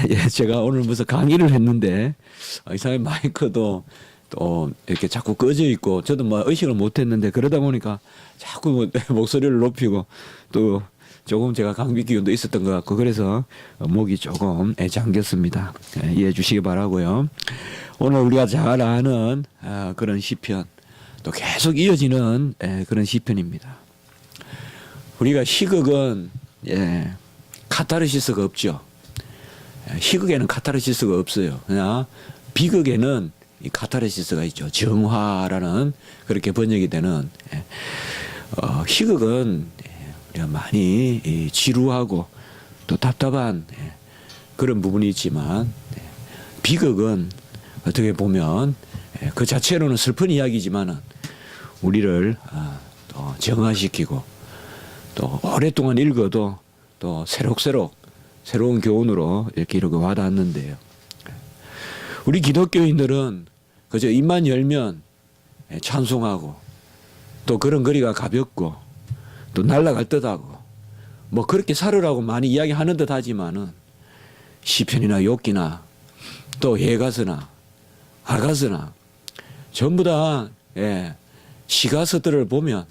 예, 제가 오늘 무슨 강의를 했는데 이상하게 마이크도 또 이렇게 자꾸 꺼져 있고 저도 뭐 의식을 못 했는데 그러다 보니까 자꾸 뭐 목소리를 높이고 또 조금 제가 감기 기운도 있었던 것 같고 그래서 목이 조금 잠겼습니다. 이해해 주시기 바라고요. 오늘 우리가 잘 아는 그런 시편 또 계속 이어지는 그런 시편입니다. 우리가 희극은 카타르시스가 없죠. 희극에는 카타르시스가 없어요. 그냥 비극에는 이 카타르시스가 있죠. 정화라는 그렇게 번역이 되는 희극은 우리가 많이 지루하고 또 답답한 그런 부분이 있지만 비극은 어떻게 보면 그 자체로는 슬픈 이야기지만은 우리를 또 정화시키고 또 오랫동안 읽어도 또 새록새록 새로운 교훈으로 이렇게 와닿는데요. 우리 기독교인들은 그저 입만 열면 찬송하고 또 그런 거리가 가볍고 또 날아갈 듯하고 뭐 그렇게 살으라고 많이 이야기하는 듯 하지만은 시편이나 욥기나 또 예가서나 아가서나 전부 다 시가서들을 보면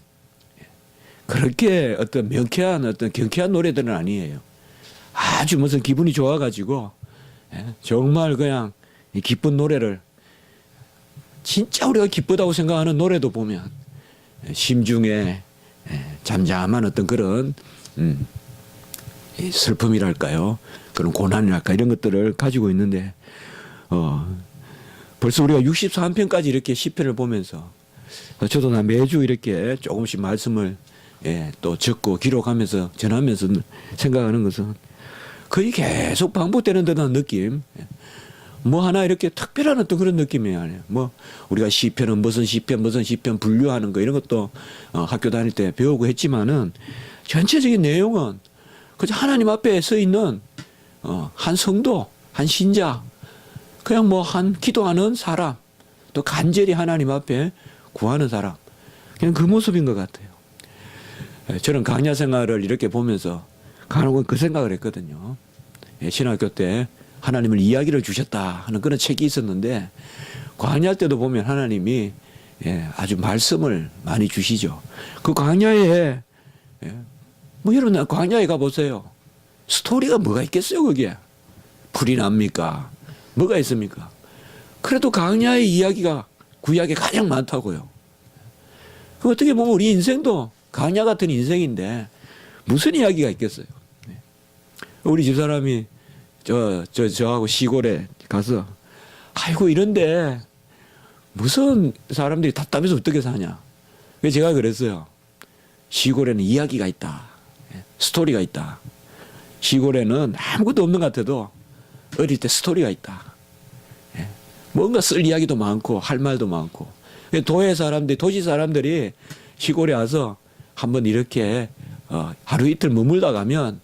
그렇게 어떤 명쾌한 어떤 경쾌한 노래들은 아니에요. 아주 무슨 기분이 좋아가지고 정말 그냥 기쁜 노래를 진짜 우리가 기쁘다고 생각하는 노래도 보면 심중에 잠잠한 어떤 그런 슬픔이랄까요, 그런 고난이랄까 이런 것들을 가지고 있는데 벌써 우리가 63편까지 이렇게 시편을 보면서 저도 나 매주 이렇게 조금씩 말씀을 또 적고 기록하면서 전하면서 생각하는 것은 거의 계속 반복되는 듯한 느낌. 뭐 하나 이렇게 특별한 어떤 그런 느낌이 아니에요. 뭐 우리가 시편은 무슨 시편 분류하는 거 이런 것도 학교 다닐 때 배우고 했지만은 전체적인 내용은 그저 하나님 앞에 서 있는 한 성도, 한 신자, 그냥 뭐 한 기도하는 사람, 또 간절히 하나님 앞에 구하는 사람, 그냥 그 모습인 것 같아요. 저는 강야 생활을 이렇게 보면서 간혹은 그 생각을 했거든요. 신학교 때 하나님을 이야기를 주셨다 하는 그런 책이 있었는데 광야 때도 보면 하나님이 아주 말씀을 많이 주시죠. 그 광야에 뭐 여러분 광야에 가보세요. 스토리가 뭐가 있겠어요 거기에. 불이 납니까? 뭐가 있습니까? 그래도 광야의 이야기가 구약에 가장 많다고요. 그 어떻게 보면 우리 인생도 광야 같은 인생인데 무슨 이야기가 있겠어요. 우리 집사람이 저하고 시골에 가서 아이고 이런데 무슨 사람들이 답답해서 어떻게 사냐. 그래서 제가 그랬어요. 시골에는 이야기가 있다. 스토리가 있다. 시골에는 아무것도 없는 것 같아도 어릴 때 스토리가 있다. 뭔가 쓸 이야기도 많고 할 말도 많고. 도시 사람들이 시골에 와서 한번 이렇게 하루 이틀 머물다 가면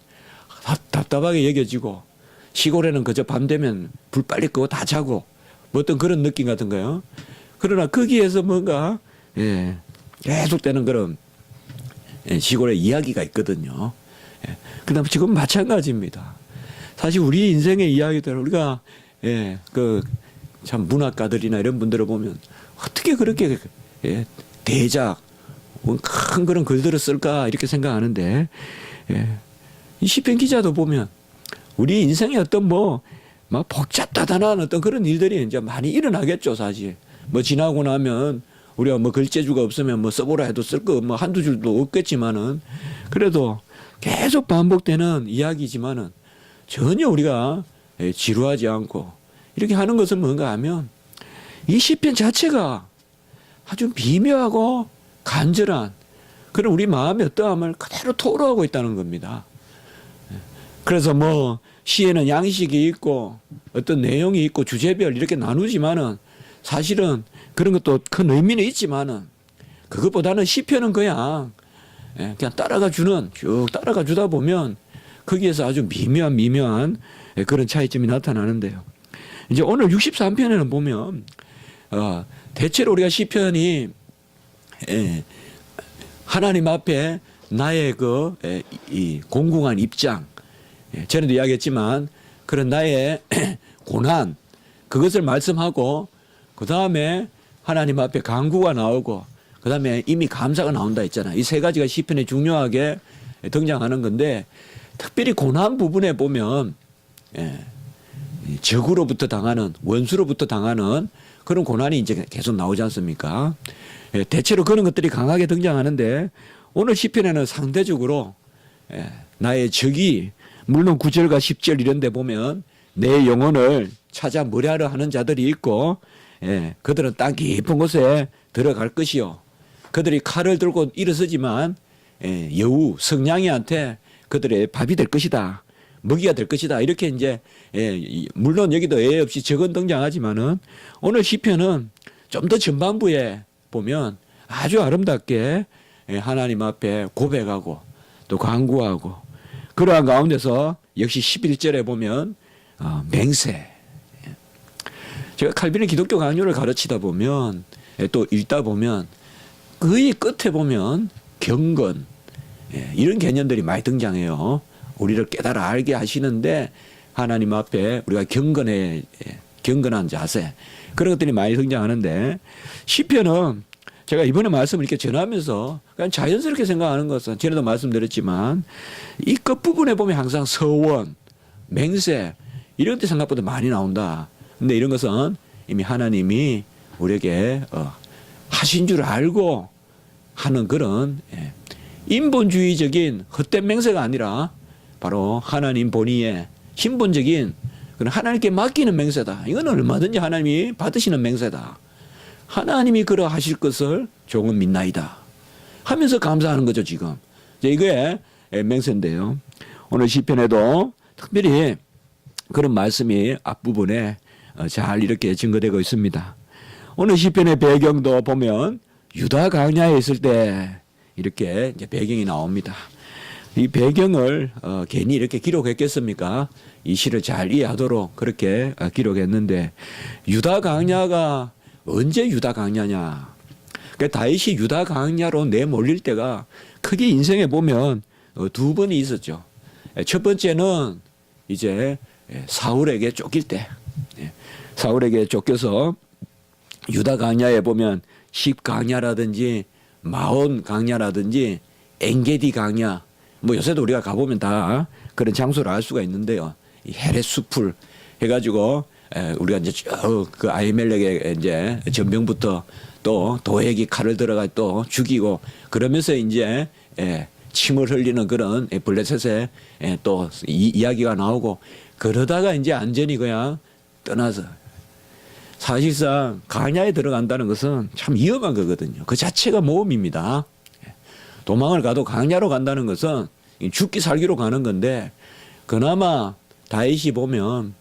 답답하게 여겨지고 시골에는 그저 밤 되면 불 빨리 끄고 다 자고 뭐 어떤 그런 느낌 같은 거요. 그러나 거기에서 뭔가 계속되는 그런 시골의 이야기가 있거든요. 그다음 지금 마찬가지입니다. 사실 우리 인생의 이야기들 우리가 그 참 문학가들이나 이런 분들을 보면 어떻게 그렇게 대작 큰 그런 글들을 쓸까 이렇게 생각하는데 이 시편 기자도 보면 우리 인생에 어떤 막 복잡다단한 어떤 그런 일들이 이제 많이 일어나겠죠, 사실. 뭐 지나고 나면 우리가 뭐 글재주가 없으면 뭐 써보라 해도 쓸 거 뭐 한두 줄도 없겠지만은 그래도 계속 반복되는 이야기지만은 전혀 우리가 지루하지 않고 이렇게 하는 것은 뭔가 하면 이 시편 자체가 아주 미묘하고 간절한 그런 우리 마음의 어떠함을 그대로 토로하고 있다는 겁니다. 그래서 뭐 시에는 양식이 있고 어떤 내용이 있고 주제별 이렇게 나누지만은 사실은 그런 것도 큰 의미는 있지만은 그것보다는 시편은 그냥 따라가 주는 쭉 따라가 주다 보면 거기에서 아주 미묘한 그런 차이점이 나타나는데요. 이제 오늘 63편에는 보면 대체로 우리가 시편이 하나님 앞에 나의 이 공공한 입장, 전에도 이야기했지만 그런 나의 고난 그것을 말씀하고 그 다음에 하나님 앞에 간구가 나오고 그 다음에 이미 감사가 나온다 했잖아요. 이 세 가지가 시편에 중요하게 등장하는 건데 특별히 고난 부분에 보면 적으로부터 당하는 원수로부터 당하는 그런 고난이 이제 계속 나오지 않습니까? 대체로 그런 것들이 강하게 등장하는데 오늘 시편에는 상대적으로 나의 적이 물론 9절과 10절 이런 데 보면 내 영혼을 찾아 머리하려 하는 자들이 있고 그들은 땅 깊은 곳에 들어갈 것이요. 그들이 칼을 들고 일어서지만 여우 성냥이한테 그들의 밥이 될 것이다. 먹이가 될 것이다. 이렇게 이제 물론 여기도 애 없이 적은 등장하지만은 오늘 시편은 좀 더 전반부에 보면 아주 아름답게 하나님 앞에 고백하고 또 간구하고 그러한 가운데서 역시 11절에 보면 맹세. 제가 칼빈의 기독교 강요를 가르치다 보면 또 읽다 보면 거의 끝에 보면 경건 이런 개념들이 많이 등장해요. 우리를 깨달아 알게 하시는데 하나님 앞에 우리가 경건한 자세 그런 것들이 많이 등장하는데 시편은 제가 이번에 말씀을 이렇게 전하면서 그냥 자연스럽게 생각하는 것은 전에도 말씀드렸지만 이 끝부분에 보면 항상 서원, 맹세 이런 데 생각보다 많이 나온다. 근데 이런 것은 이미 하나님이 우리에게 하신 줄 알고 하는 그런 인본주의적인 헛된 맹세가 아니라 바로 하나님 본의의 신본적인 그런 하나님께 맡기는 맹세다. 이건 얼마든지 하나님이 받으시는 맹세다. 하나님이 그러하실 것을 조금 믿나이다 하면서 감사하는 거죠. 지금 이게 맹세인데요. 오늘 시편에도 특별히 그런 말씀이 앞부분에 잘 이렇게 증거되고 있습니다. 오늘 시편의 배경도 보면 유다 광야에 있을 때 이렇게 이제 배경이 나옵니다. 이 배경을 괜히 이렇게 기록했겠습니까? 이 시를 잘 이해하도록 그렇게 기록했는데 유다 광야가 언제 유다 광야냐? 그러니까 다윗이 유다 광야로 내몰릴 때가 크게 인생에 보면 두 번이 있었죠. 첫 번째는 이제 사울에게 쫓길 때, 사울에게 쫓겨서 유다 광야에 보면 십 광야라든지 마온 광야라든지 엔게디 광야, 뭐 요새도 우리가 가보면 다 그런 장소를 알 수가 있는데요. 이 헤렛 숲을 해가지고 우리가 이제 그 아히멜렉의 이제 전병부터 또 도액이 칼을 들어가 또 죽이고 그러면서 이제 침을 흘리는 그런 블레셋의 또 이야기가 나오고 그러다가 이제 안전히 그냥 떠나서 사실상 광야에 들어간다는 것은 참 위험한 거거든요. 그 자체가 모험입니다. 도망을 가도 광야로 간다는 것은 죽기 살기로 가는 건데 그나마 다윗이 보면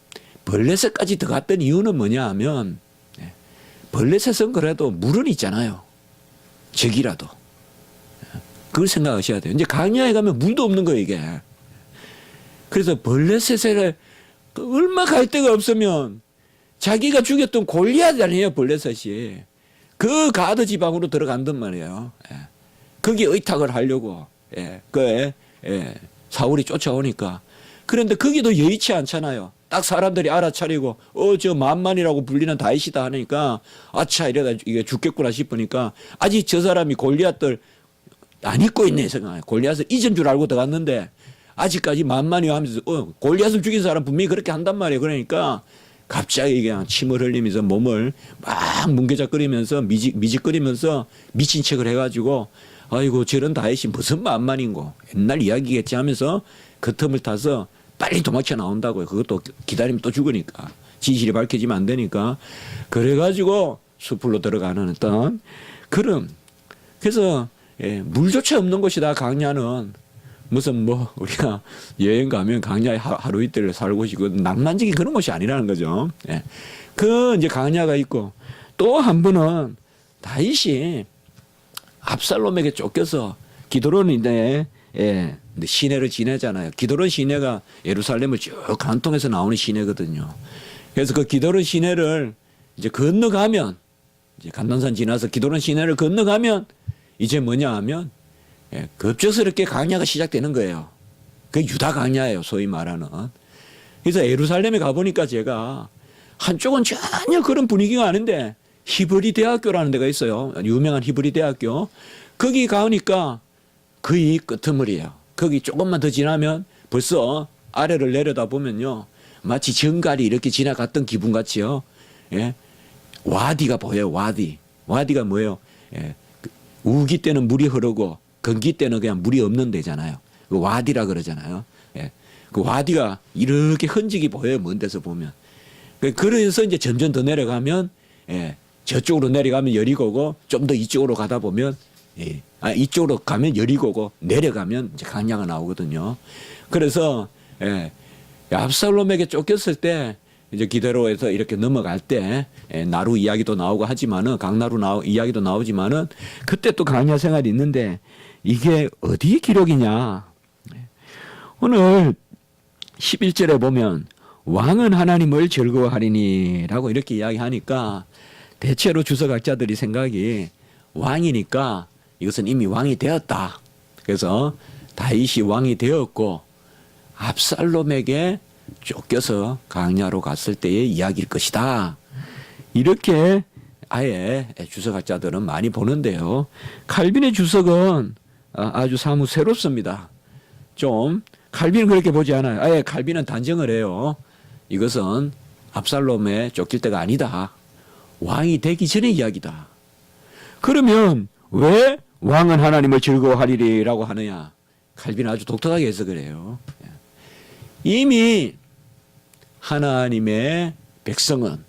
블레셋까지 들어갔던 이유는 뭐냐 하면 블레셋은 그래도 물은 있잖아요. 적이라도. 그걸 생각하셔야 돼요. 이제 광야에 가면 물도 없는 거예요, 이게. 그래서 블레셋에 얼마 갈 데가 없으면 자기가 죽였던 골리앗 아니에요, 블레셋이. 그 가드 지방으로 들어간단 말이에요. 거기 의탁을 하려고. 사울이 쫓아오니까. 그런데 거기도 여의치 않잖아요. 딱 사람들이 알아차리고 저 만만이라고 불리는 다윗이다 하니까 아차 이러다 이게 죽겠구나 싶으니까 아직 저 사람이 골리앗들 안 잊고 있네 생각해. 골리앗을 잊은 줄 알고 들어갔는데 아직까지 만만히 하면서 골리앗을 죽인 사람 분명히 그렇게 한단 말이에요. 그러니까 갑자기 그냥 침을 흘리면서 몸을 막 뭉개작거리면서 미직거리면서 미친 척을 해가지고 아이고 저런 다윗이 무슨 만만인고 옛날 이야기겠지 하면서 그 틈을 타서 빨리 도망쳐 나온다고요. 그것도 기다리면 또 죽으니까 진실이 밝혀지면 안 되니까 그래가지고 숲으로 들어가는 어떤 그런 그래서 물조차 없는 곳이다. 광야는 무슨 뭐 우리가 여행 가면 광야에 하루 이틀 살고 싶고 낭만적인 그런 곳이 아니라는 거죠. 그 이제 광야가 있고 또 한 번은 다윗이 압살롬에게 쫓겨서 기드론인데 시내를 지내잖아요. 기드론 시내가 예루살렘을 쭉 관통해서 나오는 시내거든요. 그래서 그 기드론 시내를 이제 건너가면 이제 감난산 지나서 기드론 시내를 건너가면 이제 뭐냐 하면 급작스럽게 광야가 시작되는 거예요. 그 유다 광야예요. 소위 말하는. 그래서 예루살렘에 가보니까 제가 한쪽은 전혀 그런 분위기가 아닌데 히브리 대학교라는 데가 있어요. 유명한 히브리 대학교. 거기 가니까 거의 끄트머리예요. 거기 조금만 더 지나면 벌써 아래를 내려다 보면요. 마치 정갈이 이렇게 지나갔던 기분 같이요. 예. 와디가 보여요. 와디. 와디가 뭐예요? 예. 우기 때는 물이 흐르고 건기 때는 그냥 물이 없는 데잖아요. 그 와디라 그러잖아요. 예. 그 와디가 이렇게 흔적이 보여요. 먼 데서 보면. 그래서 이제 점점 더 내려가면 예. 저쪽으로 내려가면 여리고고 좀 더 이쪽으로 가다 보면 예. 이쪽으로 가면 여리고고 내려가면 이제 강야가 나오거든요. 그래서 예. 압살롬에게 쫓겼을 때 이제 기대로에서 이렇게 넘어갈 때 나루 이야기도 나오고 하지만은 강나루 이야기도 나오지만은 그때 또 강야 생활이 있는데 이게 어디 기록이냐? 오늘 11절에 보면 왕은 하나님을 즐거워하리니라고 이렇게 이야기하니까 대체로 주석학자들이 생각이 왕이니까 이것은 이미 왕이 되었다. 그래서 다윗이 왕이 되었고 압살롬에게 쫓겨서 강야로 갔을 때의 이야기일 것이다. 이렇게 아예 주석학자들은 많이 보는데요. 칼빈의 주석은 아주 사뭇 새롭습니다. 좀 칼빈은 그렇게 보지 않아요. 아예 칼빈은 단정을 해요. 이것은 압살롬에 쫓길 때가 아니다. 왕이 되기 전의 이야기다. 그러면 왜 왕은 하나님을 즐거워하리라고 하느냐? 칼빈은 아주 독특하게 해석을 해요. 이미 하나님의 백성은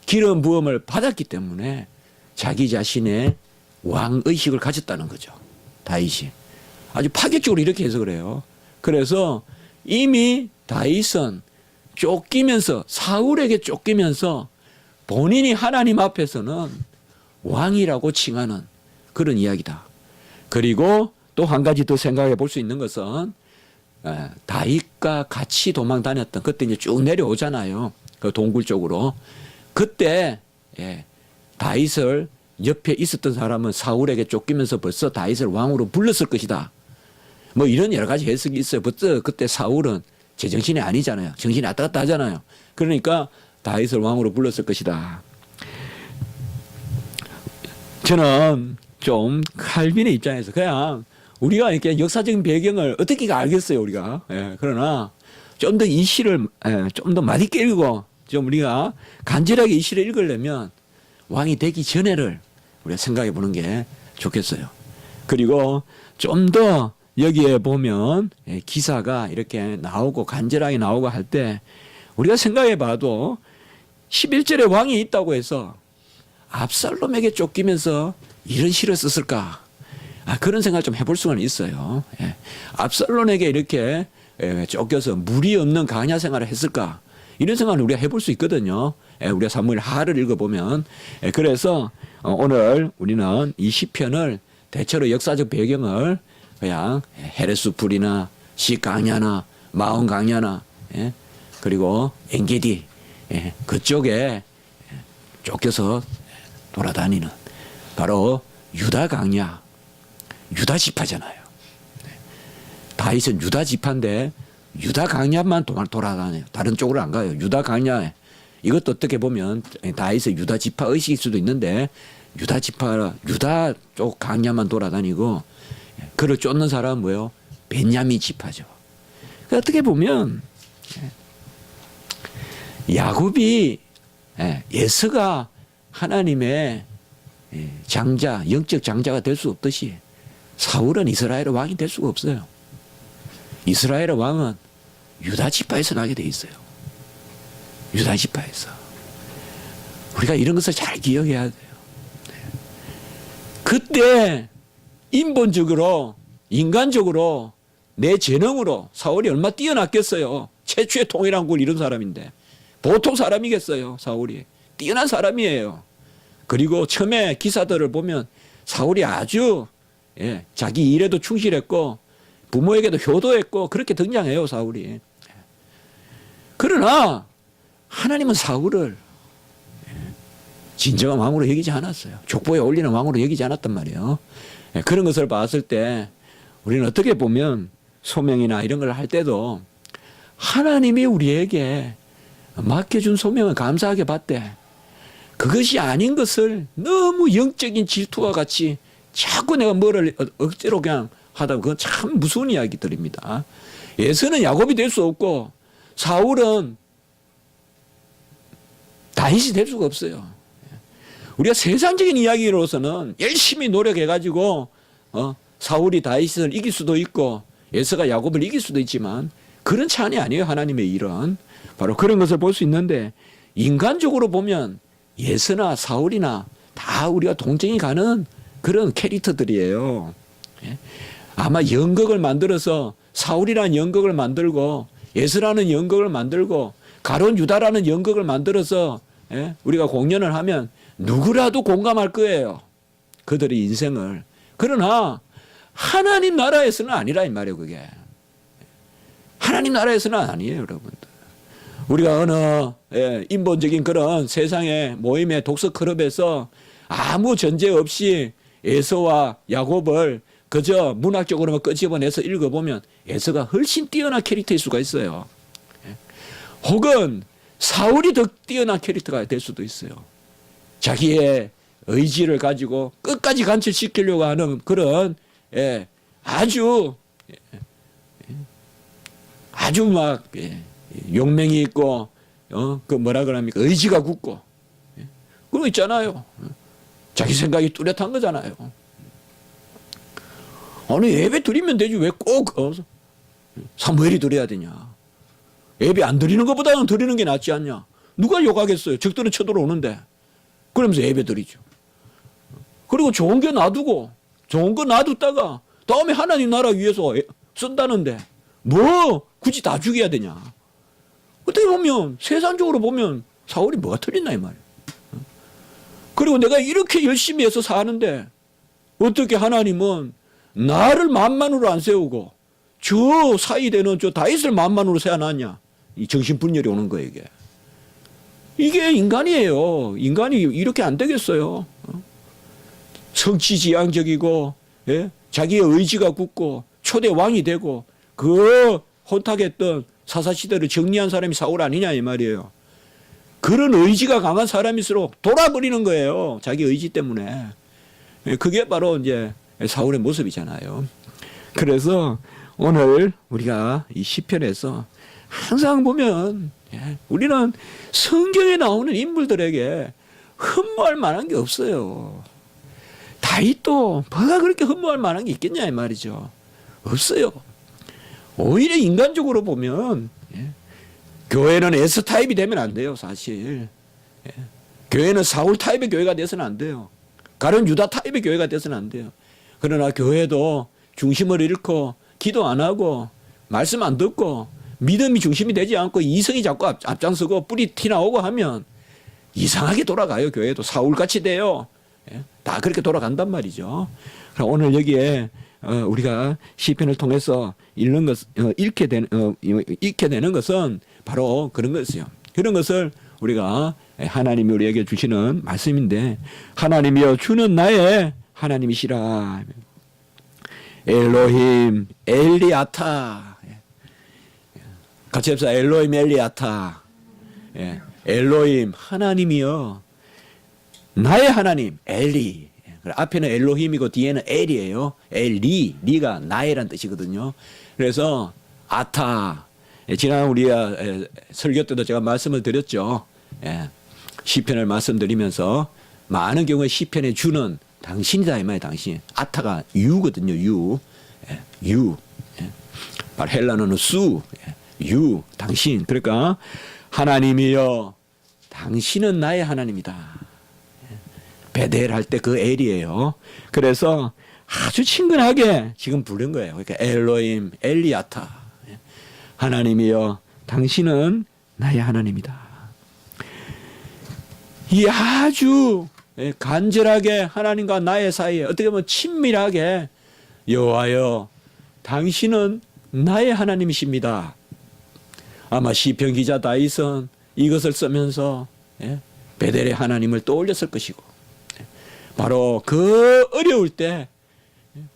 기름 부음을 받았기 때문에 자기 자신의 왕의식을 가졌다는 거죠. 다윗이. 아주 파격적으로 이렇게 해석을 해요. 그래서 이미 다윗은 쫓기면서 사울에게 쫓기면서 본인이 하나님 앞에서는 왕이라고 칭하는 그런 이야기다. 그리고 또 한 가지 더 생각해 볼 수 있는 것은 다윗과 같이 도망 다녔던 그때 이제 쭉 내려오잖아요. 그 동굴 쪽으로. 그때 다윗을 옆에 있었던 사람은 사울에게 쫓기면서 벌써 다윗을 왕으로 불렀을 것이다. 뭐 이런 여러 가지 해석이 있어요. 벌써 그때 사울은 제정신이 아니잖아요. 정신이 왔다 갔다 하잖아요. 그러니까 다윗을 왕으로 불렀을 것이다. 저는 좀 칼빈의 입장에서 그냥 우리가 이렇게 역사적인 배경을 어떻게 알겠어요, 우리가. 예, 그러나 좀 더 이 시를 좀 더 맛있게 읽고 좀 우리가 간절하게 이 시를 읽으려면 왕이 되기 전에를 우리가 생각해 보는 게 좋겠어요. 그리고 좀 더 여기에 보면 기사가 이렇게 나오고 간절하게 나오고 할 때 우리가 생각해 봐도 11절에 왕이 있다고 해서 압살롬에게 쫓기면서 이런 시를 썼을까? 그런 생각을 좀 해볼 수가 있어요. 압살롬에게 이렇게 쫓겨서 물이 없는 강야 생활을 했을까? 이런 생각을 우리가 해볼 수 있거든요. 우리가 사무엘 하를 읽어보면. 그래서 오늘 우리는 이 시편을 대체로 역사적 배경을 그냥 헤레스풀이나 시강야나 마온강야나 그리고 엔게디 그쪽에 쫓겨서 돌아다니는 바로 유다 강야, 유다 지파잖아요. 다윗은 유다 지파인데 유다 강야만 돌아다녀요. 다른 쪽으로 안 가요. 유다 강야. 이것도 어떻게 보면 다윗의 유다 지파 의식일 수도 있는데 유다 쪽 강야만 돌아다니고 그를 쫓는 사람은 뭐예요? 베냐민 지파죠. 어떻게 보면 야곱이 예서가 하나님의 장자, 영적 장자가 될 수 없듯이 사울은 이스라엘의 왕이 될 수가 없어요. 이스라엘의 왕은 유다 지파에서 나게 돼 있어요. 유다 지파에서. 우리가 이런 것을 잘 기억해야 돼요. 그때 인본적으로 인간적으로 내 재능으로 사울이 얼마나 뛰어났겠어요. 최초의 통일한 걸 이룬 사람인데 보통 사람이겠어요. 사울이 뛰어난 사람이에요. 그리고 처음에 기사들을 보면 사울이 아주 자기 일에도 충실했고 부모에게도 효도했고 그렇게 등장해요. 사울이. 그러나 하나님은 사울을 진정한 왕으로 여기지 않았어요. 족보에 올리는 왕으로 여기지 않았단 말이에요. 그런 것을 봤을 때 우리는 어떻게 보면 소명이나 이런 걸 할 때도 하나님이 우리에게 맡겨준 소명을 감사하게 받되 그것이 아닌 것을 너무 영적인 질투와 같이 자꾸 내가 뭐를 억지로 그냥 하다 그건 참 무서운 이야기들입니다. 에서는 야곱이 될 수 없고 사울은 다윗이 될 수가 없어요. 우리가 세상적인 이야기로서는 열심히 노력해가지고 사울이 다윗을 이길 수도 있고 에서가 야곱을 이길 수도 있지만 그런 차원이 아니에요. 하나님의 일은 바로 그런 것을 볼 수 있는데 인간적으로 보면 에서나 사울이나 다 우리가 동정이 가는 그런 캐릭터들이에요. 아마 연극을 만들어서 사울이라는 연극을 만들고 에서라는 연극을 만들고 가룟 유다라는 연극을 만들어서 우리가 공연을 하면 누구라도 공감할 거예요. 그들의 인생을. 그러나 하나님 나라에서는 아니라 이 말이에요. 그게. 하나님 나라에서는 아니에요. 여러분들. 우리가 어느 인본적인 그런 세상의 모임의 독서 클럽에서 아무 전제 없이 에서와 야곱을 그저 문학적으로만 끄집어내서 읽어보면 에서가 훨씬 뛰어난 캐릭터일 수가 있어요. 혹은 사울이 더 뛰어난 캐릭터가 될 수도 있어요. 자기의 의지를 가지고 끝까지 관철시키려고 하는 그런 아주 막 용맹이 있고 그 뭐라 그럽니까 의지가 굳고 그런 거 있잖아요. 자기 생각이 뚜렷한 거잖아요. 아니 예배 드리면 되지 왜 꼭 사무엘이 드려야 되냐. 예배 안 드리는 것보다는 드리는 게 낫지 않냐. 누가 욕하겠어요. 적들은 쳐들어오는데. 그러면서 예배 드리죠. 그리고 좋은 게 놔두고 좋은 거 놔뒀다가 다음에 하나님 나라 위해서 쓴다는데 뭐 굳이 다 죽여야 되냐. 어떻게 보면 세상적으로 보면 사울이 뭐가 틀렸나 이 말이에요. 그리고 내가 이렇게 열심히 해서 사는데 어떻게 하나님은 나를 만만으로 안 세우고 저 사이 되는 저 다윗을 만만으로 세워놨냐. 이 정신분열이 오는 거예요 이게. 이게 인간이에요. 인간이 이렇게 안 되겠어요. 성취지향적이고 자기의 의지가 굳고 초대 왕이 되고 그 혼탁했던 사사시대를 정리한 사람이 사울 아니냐 이 말이에요. 그런 의지가 강한 사람일수록 돌아버리는 거예요. 자기 의지 때문에. 그게 바로 이제 사울의 모습이잖아요. 그래서 오늘 우리가 이 시편에서 항상 보면 우리는 성경에 나오는 인물들에게 흠모할 만한 게 없어요. 다윗도 뭐가 그렇게 흠모할 만한 게 있겠냐 이 말이죠. 없어요. 오히려 인간적으로 보면 교회는 에서 타입이 되면 안 돼요. 사실 교회는 사울 타입의 교회가 돼서는 안 돼요. 가룟 유다 타입의 교회가 돼서는 안 돼요. 그러나 교회도 중심을 잃고 기도 안 하고 말씀 안 듣고 믿음이 중심이 되지 않고 이성이 자꾸 앞장서고 뿌리 티 나오고 하면 이상하게 돌아가요. 교회도 사울같이 돼요. 다 그렇게 돌아간단 말이죠. 그럼 오늘 여기에 우리가 시편을 통해서 읽게 되는 것은 바로 그런 것이에요. 그런 것을 우리가 하나님이 우리에게 주시는 말씀인데 하나님이여 주는 나의 하나님이시라. 엘로힘 엘리아타. 같이 합시다. 엘로힘 엘리아타. 엘로힘 하나님이여 나의 하나님 엘리. 앞에는 엘로힘이고 뒤에는 엘이에요. 엘리, 리가 나의란 뜻이거든요. 그래서 아타. 지난 우리가 설교 때도 제가 말씀을 드렸죠. 시편을 말씀드리면서 많은 경우에 시편에 주는 당신이다 이 말이에요. 당신. 아타가 유거든요. 유. 바로 헬라어는 수. 유. 당신. 그러니까 하나님이여 당신은 나의 하나님이다. 베델 할 때 그 엘이에요. 그래서 아주 친근하게 지금 부른 거예요. 그러니까 엘로임 엘리아타. 하나님이여 당신은 나의 하나님이다. 이 아주 간절하게 하나님과 나의 사이에 어떻게 보면 친밀하게 여호와여 당신은 나의 하나님이십니다. 아마 시편 기자 다윗은 이것을 쓰면서 베델의 하나님을 떠올렸을 것이고 바로 그 어려울 때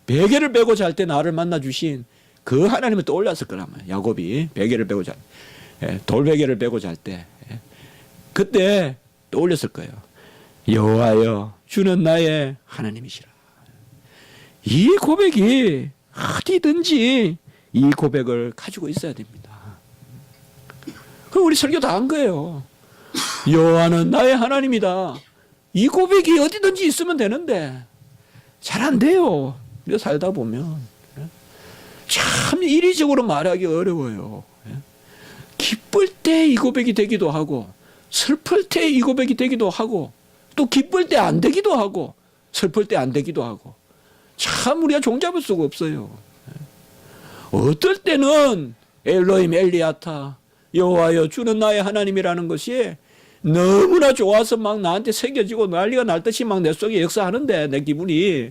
베개를 베고 잘 때 나를 만나 주신 그 하나님을 떠올렸을 거라면 야곱이 베개를 베고 돌베개를 베고 잘 때 그때 떠올렸을 거예요. 여호와여 주는 나의 하나님이시라. 이 고백이 어디든지 이 고백을 가지고 있어야 됩니다. 그럼 우리 설교 다 한 거예요. 여호와는 나의 하나님이다. 이 고백이 어디든지 있으면 되는데 잘 안 돼요. 우리가 살다 보면 참 이리적으로 말하기 어려워요. 기쁠 때 이 고백이 되기도 하고 슬플 때 이 고백이 되기도 하고 또 기쁠 때 안 되기도 하고 슬플 때 안 되기도 하고 참 우리가 종잡을 수가 없어요. 어떨 때는 엘로힘 엘리야타 여호와여 주는 나의 하나님이라는 것이 너무나 좋아서 막 나한테 새겨지고 난리가 날 듯이 막 내 속에 역사하는데 내 기분이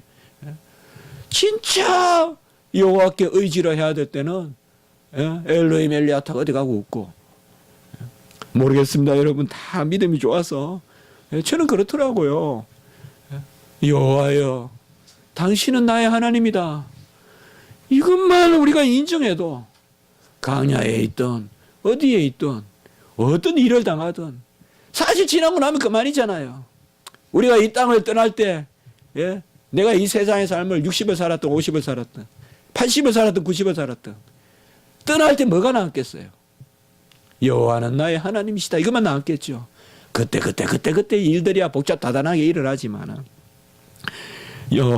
진짜 여호와께 의지를 해야 될 때는 엘로힘 엘리야타가 어디 가고 없고 모르겠습니다. 여러분 다 믿음이 좋아서 저는 그렇더라고요. 여호와여 당신은 나의 하나님이다. 이것만 우리가 인정해도 광야에 있던 어디에 있던 어떤 일을 당하든 사실 지나고 나면 그만이잖아요. 우리가 이 땅을 떠날 때 내가 이 세상의 삶을 60을 살았든 50을 살았든 80을 살았든 90을 살았든 떠날 때 뭐가 남겠어요? 여호와는 나의 하나님이시다. 이것만 남겠죠. 그때 일들이야 복잡다단하게 일어나지만은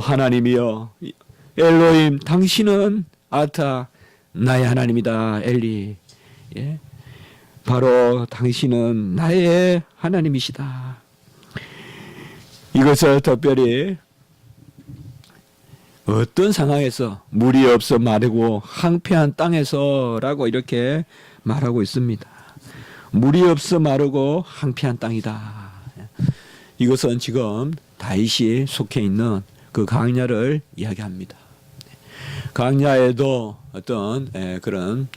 하나님이여 엘로힘 당신은 아타 나의 하나님이다. 엘리 바로 당신은 나의 하나님이시다. 이것을 특별히 어떤 상황에서 물이 없어 마르고 황폐한 땅에서라고 이렇게 말하고 있습니다. 물이 없어 마르고 황폐한 땅이다. 이것은 지금 다윗이 속해 있는 그 광야를 이야기합니다. 광야에도 어떤 그런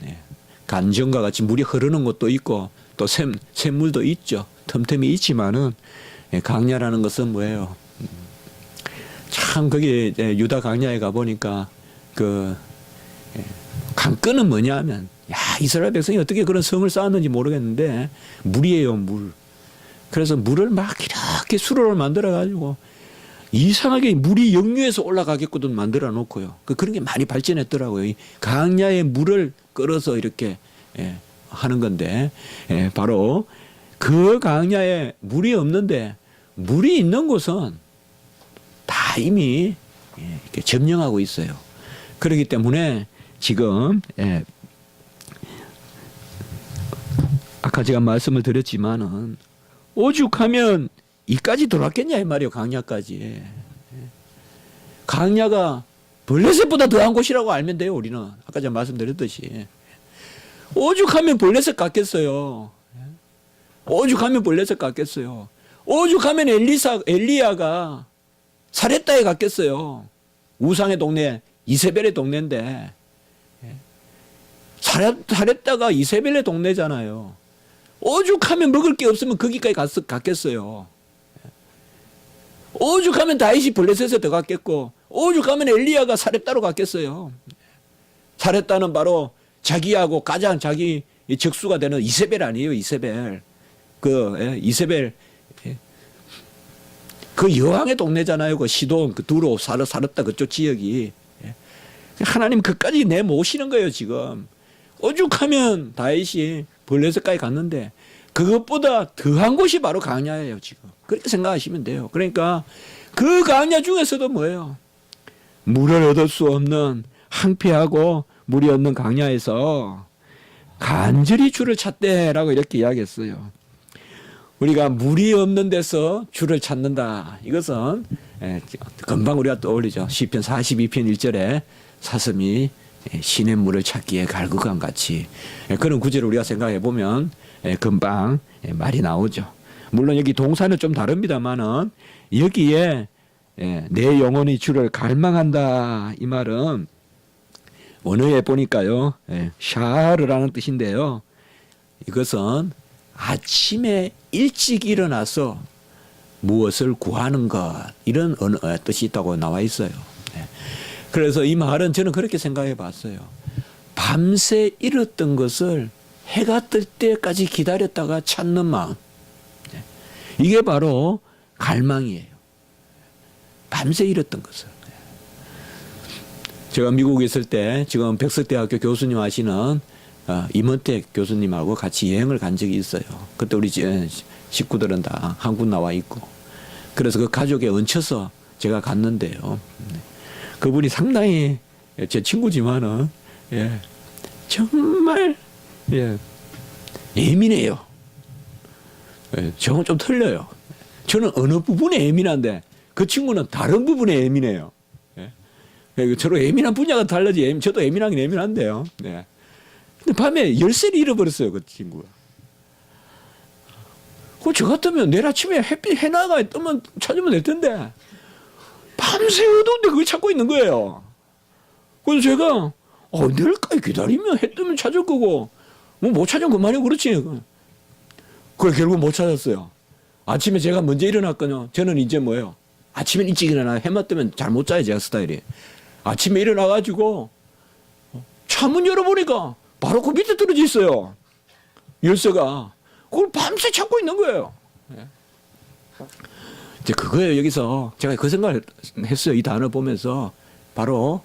간정과 같이 물이 흐르는 곳도 있고 또 샘물도 있죠. 틈틈이 있지만은 광야라는 것은 뭐예요? 참 거기 유다 광야에 가 보니까 그 관건은 뭐냐면 이스라엘 백성이 어떻게 그런 성을 쌓았는지 모르겠는데 물이에요, 물. 그래서 물을 막 이렇게 수로를 만들어 가지고 이상하게 물이 역류해서 올라가게끔 만들어 놓고요. 그런 게 많이 발전했더라고요. 이 광야에 물을 끌어서 이렇게 하는 건데 바로 그 광야에 물이 없는데 물이 있는 곳은 다 이미 이렇게 점령하고 있어요. 그렇기 때문에 지금 아까 제가 말씀을 드렸지만은 오죽하면 이까지 들어왔겠냐 이 말이에요. 광야까지. 광야가 블레셋보다 더한 곳이라고 알면 돼요. 우리는 아까 제가 말씀드렸듯이 오죽하면 블레셋 같겠어요. 오죽하면 블레셋 같겠어요. 오죽하면 엘리야가 사렙다에 갔겠어요. 우상의 동네 이세벨의 동네인데 사렙다가 이세벨의 동네잖아요. 오죽하면 먹을 게 없으면 거기까지 갔겠어요. 오죽하면 다윗이 블레셋에 들어갔겠고 오죽하면 엘리야가 사렙다로 갔겠어요. 사렙다는 바로 자기하고 가장 자기 적수가 되는 이세벨 아니에요. 이세벨. 이세벨 그 여왕의 동네잖아요. 그 시돈, 그 두로, 사렙다 그쪽 지역이. 하나님 그까지 내모시는 거예요, 지금. 오죽하면 다윗이 블레셋까지 갔는데 그것보다 더한 곳이 바로 광야예요, 지금. 그렇게 생각하시면 돼요. 그러니까 그 광야 중에서도 뭐예요? 물을 얻을 수 없는 황폐하고 물이 없는 광야에서 간절히 주를 찾대라고 이렇게 이야기했어요. 우리가 물이 없는 데서 주를 찾는다. 이것은 금방 우리가 떠올리죠. 시편 42편 1절에 사슴이 시냇물을 찾기에 갈구간 같이 그런 구절을 우리가 생각해 보면 금방 말이 나오죠. 물론 여기 동사는 좀 다릅니다만은 여기에 내 영혼이 주를 갈망한다 이 말은 원어에 보니까요 샤르라는 뜻인데요. 이것은 아침에 일찍 일어나서 무엇을 구하는 것 이런 뜻이 있다고 나와 있어요. 그래서 이 말은 저는 그렇게 생각해 봤어요. 밤새 잃었던 것을 해가 뜰 때까지 기다렸다가 찾는 마음. 이게 바로 갈망이에요. 밤새 잃었던 것을. 제가 미국에 있을 때 지금 백석대학교 교수님 하시는 임원택 교수님하고 같이 여행을 간 적이 있어요. 그때 우리 식구들은 다 한국 나와 있고. 그래서 그 가족에 얹혀서 제가 갔는데요. 그분이 상당히 제 친구지만은 정말 예민해요. 저는 좀 틀려요. 저는 어느 부분에 예민한데 그 친구는 다른 부분에 예민해요. 저로 예민한 분야가 달라지. 저도 예민하긴 예민한데요. 근데 밤에 열쇠를 잃어버렸어요, 그 친구가. 저 같으면 내일 아침에 햇빛 해나가 뜨면 찾으면 될 텐데 밤새 어두운데 그걸 찾고 있는 거예요. 그래서 제가 내일까지 기다리면 해 뜨면 찾을 거고 뭐 못 찾으면 그만이고 그렇지. 그걸 결국 못 찾았어요. 아침에 제가 먼저 일어났거든요. 저는 이제 뭐예요? 아침에 일찍 일어나 해만 뜨면 잘 못 자요, 제가 스타일이. 아침에 일어나가지고 차문 열어보니까 바로 그 밑에 떨어져 있어요. 열쇠가. 그걸 밤새 찾고 있는 거예요. 이제 그거예요. 여기서 제가 그 생각을 했어요. 이 단어 보면서 바로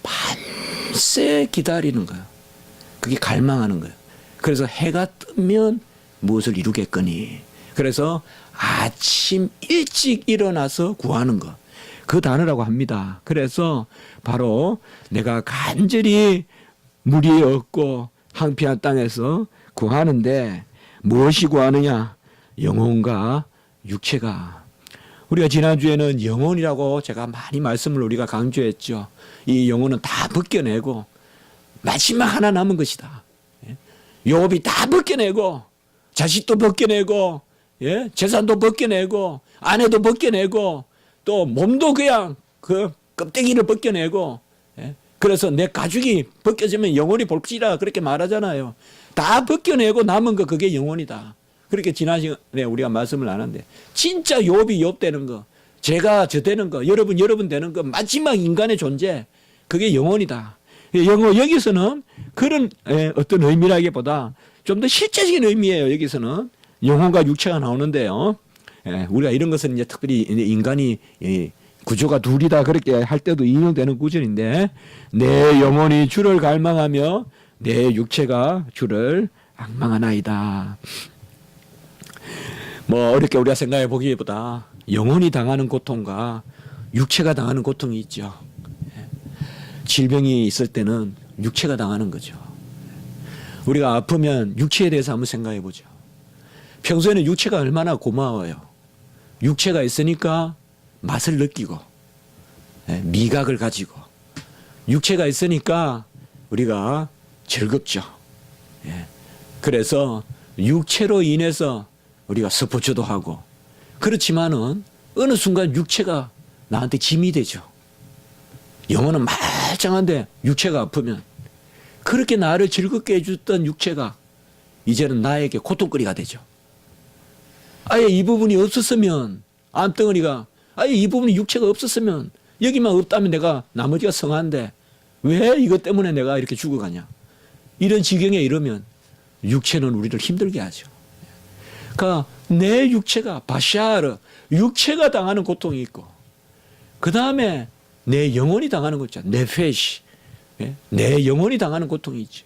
밤새 기다리는 거예요. 그게 갈망하는 거예요. 그래서 해가 뜨면 무엇을 이루겠거니. 그래서 아침 일찍 일어나서 구하는 것. 그 단어라고 합니다. 그래서 바로 내가 간절히 물이 없고 황폐한 땅에서 구하는데 무엇이 구하느냐? 영혼과 육체가. 우리가 지난주에는 영혼이라고 제가 많이 말씀을 우리가 강조했죠. 이 영혼은 다 벗겨내고 마지막 하나 남은 것이다. 욥이 다 벗겨내고 자식도 벗겨내고 재산도 벗겨내고 아내도 벗겨내고 또 몸도 그냥 그 껍데기를 벗겨내고 그래서 내 가죽이 벗겨지면 영혼이 볼지라 그렇게 말하잖아요. 다 벗겨내고 남은 거 그게 영혼이다. 그렇게 지난 시간에 우리가 말씀을 나눴는데 진짜 욥이 욥 되는 거, 제가 저 되는 거, 여러분 되는 거, 마지막 인간의 존재 그게 영혼이다. 여기서는 그런 어떤 의미라기보다 좀 더 실제적인 의미예요. 여기서는 영혼과 육체가 나오는데요. 우리가 이런 것은 이제 특별히 인간이 구조가 둘이다 그렇게 할 때도 인용되는 구절인데 내 영혼이 주를 갈망하며 내 육체가 주를 앙망하나이다. 뭐 어렵게 우리가 생각해 보기보다 영혼이 당하는 고통과 육체가 당하는 고통이 있죠. 질병이 있을 때는 육체가 당하는 거죠. 우리가 아프면 육체에 대해서 한번 생각해 보죠. 평소에는 육체가 얼마나 고마워요. 육체가 있으니까 맛을 느끼고 미각을 가지고 육체가 있으니까 우리가 즐겁죠. 그래서 육체로 인해서 우리가 스포츠도 하고 그렇지만은 어느 순간 육체가 나한테 짐이 되죠. 영혼은 말짱한데 육체가 아프면 그렇게 나를 즐겁게 해줬던 육체가 이제는 나에게 고통거리가 되죠. 아예 이 부분이 없었으면 암덩어리가 아예 이 부분이 육체가 없었으면 여기만 없다면 내가 나머지가 성한데 왜 이것 때문에 내가 이렇게 죽어가냐. 이런 지경에 이르면 육체는 우리를 힘들게 하죠. 그러니까 내 육체가 바샤르 육체가 당하는 고통이 있고 그 다음에 내 영혼이 당하는 거 있죠. 네페시 내 영혼이 당하는 고통이 있죠.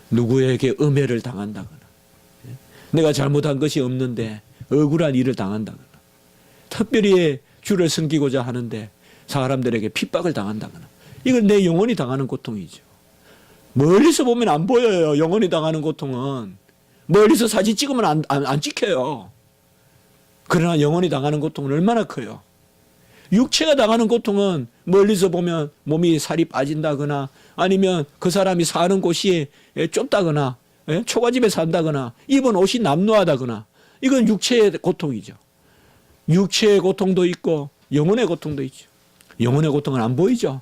누구에게 음해를 당한다거나 내가 잘못한 것이 없는데 억울한 일을 당한다거나 특별히 주를 섬기고자 하는데 사람들에게 핍박을 당한다거나 이건 내 영혼이 당하는 고통이죠. 멀리서 보면 안 보여요. 영혼이 당하는 고통은 멀리서 사진 찍으면 안 찍혀요. 그러나 영혼이 당하는 고통은 얼마나 커요. 육체가 당하는 고통은 멀리서 보면 몸이 살이 빠진다거나 아니면 그 사람이 사는 곳이 좁다거나 초가집에 산다거나 입은 옷이 남루하다거나 이건 육체의 고통이죠. 육체의 고통도 있고 영혼의 고통도 있죠. 영혼의 고통은 안 보이죠.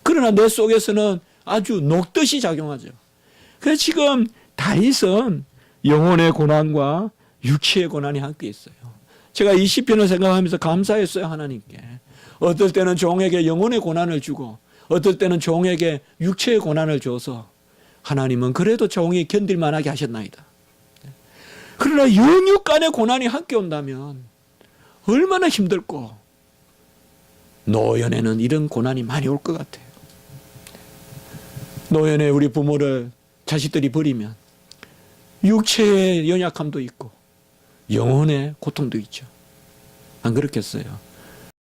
그러나 내 속에서는 아주 녹듯이 작용하죠. 그래서 지금 다윗은 영혼의 고난과 육체의 고난이 함께 있어요. 제가 이 시편을 생각하면서 감사했어요. 하나님께. 어떨 때는 종에게 영혼의 고난을 주고 어떨 때는 종에게 육체의 고난을 줘서 하나님은 그래도 종이 견딜 만하게 하셨나이다. 그러나 영육 간의 고난이 함께 온다면 얼마나 힘들고 노년에는 이런 고난이 많이 올 것 같아요. 노년에 우리 부모를 자식들이 버리면 육체의 연약함도 있고 영혼의 고통도 있죠. 안 그렇겠어요?